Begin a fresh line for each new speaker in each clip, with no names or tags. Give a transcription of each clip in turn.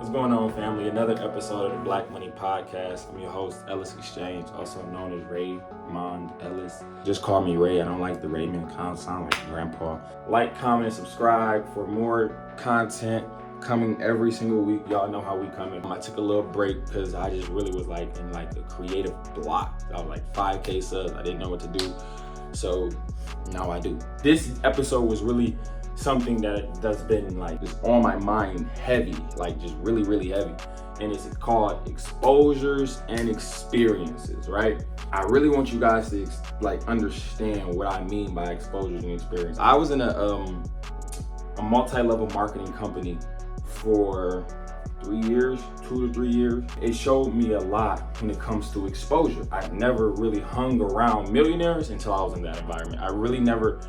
What's going on, family? Another episode of the Black Money Podcast. I'm your host, Ellis Exchange, also known as Raymond Ellis. Just call me Ray. I don't like the Raymond. Kind of sound like grandpa. Like, comment, subscribe for more content coming every single week. Y'all know how we coming. I took a little break because I just really was like in like a creative block. I was like 5K subs. I didn't know what to do. So now I do. This episode was really something that's been like just on my mind heavy, like just really heavy, and it's called exposures and experiences, right? I really want you guys to like understand what I mean by exposures and experience. I was in a multi-level marketing company for 3 years, 2 to 3 years. It showed me a lot when it comes to exposure. I never really hung around millionaires until I was in that environment. I really never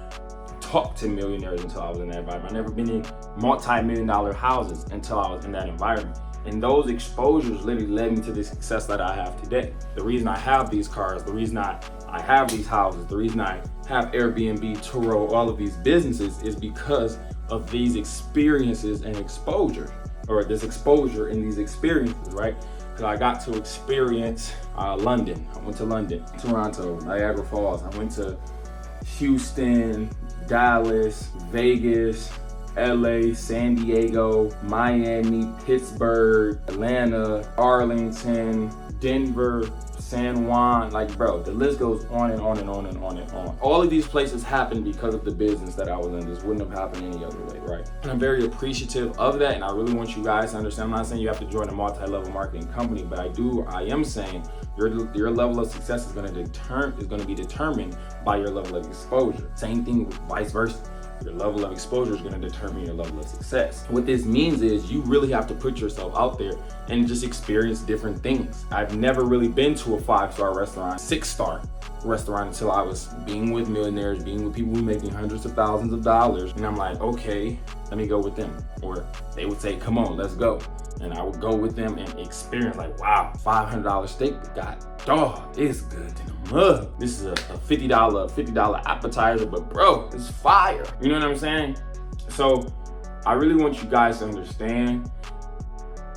talked to millionaires until I was in that environment. I never been in multi-million-dollar houses until I was in that environment. And those exposures literally led me to the success that I have today. The reason I have these cars, the reason I have these houses, the reason I have Airbnb, Turo, all of these businesses is because of these experiences and exposure, or this exposure and these experiences, right? Because I got to experience London. I went to London, Toronto, Niagara Falls. I went to Houston, Dallas, Vegas, LA, San Diego, Miami, Pittsburgh, Atlanta, Arlington, Denver, San Juan. Like, bro, the list goes on and on and on and on and on. All of these places happened because of the business that I was in. This wouldn't have happened any other way, right? And I'm very appreciative of that, and I really want you guys to understand. I'm not saying you have to join a multi-level marketing company, but I am saying your level of success is going to be determined by your level of exposure. Same thing, vice versa. Your level of exposure is going to determine your level of success. What this means is you really have to put yourself out there and just experience different things. I've never really been to a 5-star restaurant, 6-star restaurant until I was being with millionaires, being with people who are making hundreds of thousands of dollars. And I'm like, okay, let me go with them. Or they would say, come on, let's go. And I would go with them and experience like, wow, $500 steak got dog, it's good to the mug. This is a $50 appetizer, but bro, it's fire. You know what I'm saying? So I really want you guys to understand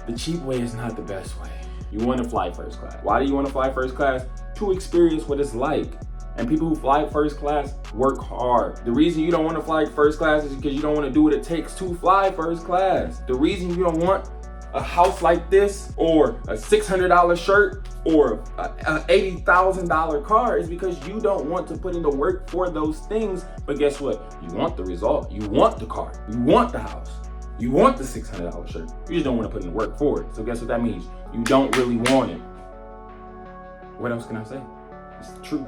the cheap way is not the best way. You want to fly first class. Why do you want to fly first class? To experience what it's like. And people who fly first class work hard. The reason you don't want to fly first class is because you don't want to do what it takes to fly first class. The reason you don't want a house like this, or a $600 shirt, or a $80,000 car is because you don't want to put in the work for those things. But guess what? You want the result. You want the car. You want the house. You want the $600 shirt. You just don't want to put in the work for it. So guess what that means? You don't really want it. What else can I say? It's the truth.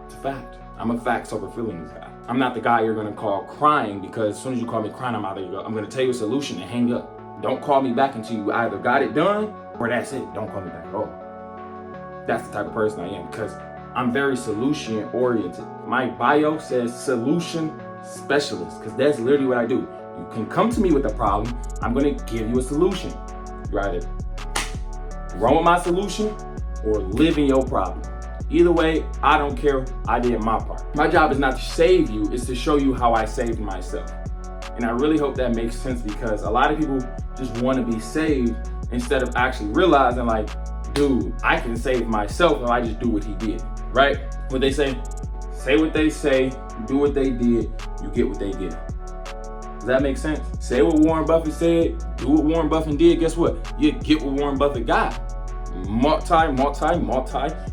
It's a fact. I'm a facts over feelings guy. I'm not the guy you're gonna call crying, because as soon as you call me crying, I'm gonna tell you a solution and hang up. Don't call me back until you either got it done or that's it. Don't call me back at all. That's the type of person I am, because I'm very solution oriented. My bio says solution specialist, because that's literally what I do. You can come to me with a problem, I'm gonna give you a solution. You either run with my solution or live in your problem. Either way, I don't care. I did my part. My job is not to save you, it's to show you how I saved myself. And I really hope that makes sense, because a lot of people just want to be saved instead of actually realizing like, dude, I can save myself if I just do what he did, right? What they say what they say, do what they did, you get what they get. Does that make sense? Say what Warren Buffett said, do what Warren Buffett did, guess what? You get what Warren Buffett got. Multi,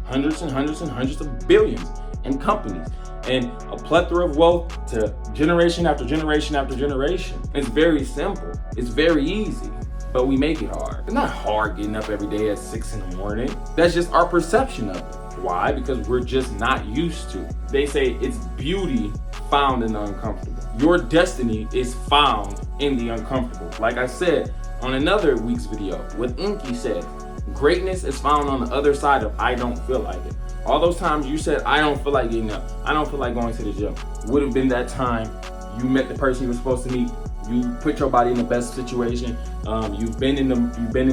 hundreds and hundreds of billions in companies, and a plethora of wealth to generation after generation after generation. It's very simple. It's very easy, but we make it hard. It's not hard getting up every day at 6 in the morning. That's just our perception of it. Why? Because we're just not used to. They say it's beauty found in the uncomfortable. Your destiny is found in the uncomfortable. Like I said on another week's video, what Inky said, greatness is found on the other side of I don't feel like it. All those times you said, I don't feel like getting up, I don't feel like going to the gym, would have been that time you met the person you were supposed to meet. You put your body in the best situation. You've been in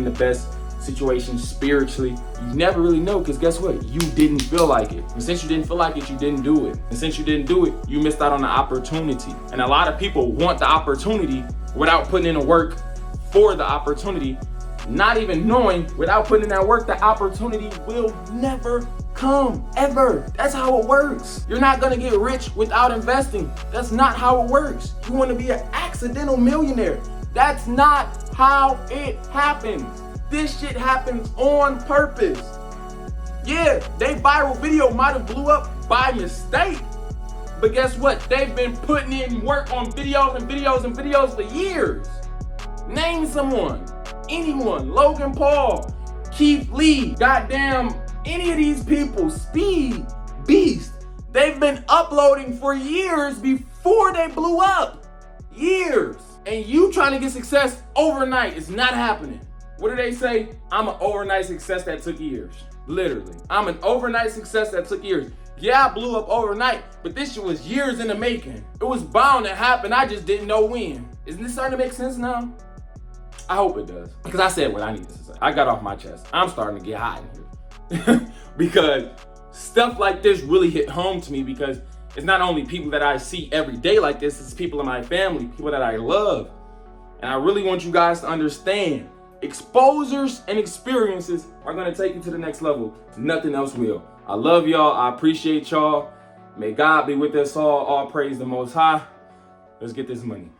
the best situation spiritually. You never really know, because guess what? You didn't feel like it. And since you didn't feel like it, you didn't do it. And since you didn't do it, you missed out on the opportunity. And a lot of people want the opportunity without putting in the work for the opportunity, not even knowing, without putting in that work, the opportunity will never come, ever. That's how it works. You're not gonna get rich without investing. That's not how it works. You wanna be an accidental millionaire. That's not how it happens. This shit happens on purpose. Yeah, they viral video might have blew up by mistake. But guess what? They've been putting in work on videos and videos and videos for years. Name someone, anyone, Logan Paul, Keith Lee, goddamn, any of these people, Speed, Beast. They've been uploading for years before they blew up. Years. And you trying to get success overnight is not happening. What do they say? I'm an overnight success that took years. Literally. I'm an overnight success that took years. Yeah, I blew up overnight, but this shit was years in the making. It was bound to happen. I just didn't know when. Isn't this starting to make sense now? I hope it does. Because I said what I needed to say. I got off my chest. I'm starting to get hot in here. Because stuff like this really hit home to me, because it's not only people that I see every day like this, it's people in my family, people that I love. And I really want you guys to understand, exposures and experiences are gonna take you to the next level. Nothing else will. I love y'all. I appreciate y'all. May God be with us all. All praise the Most High. Let's get this money.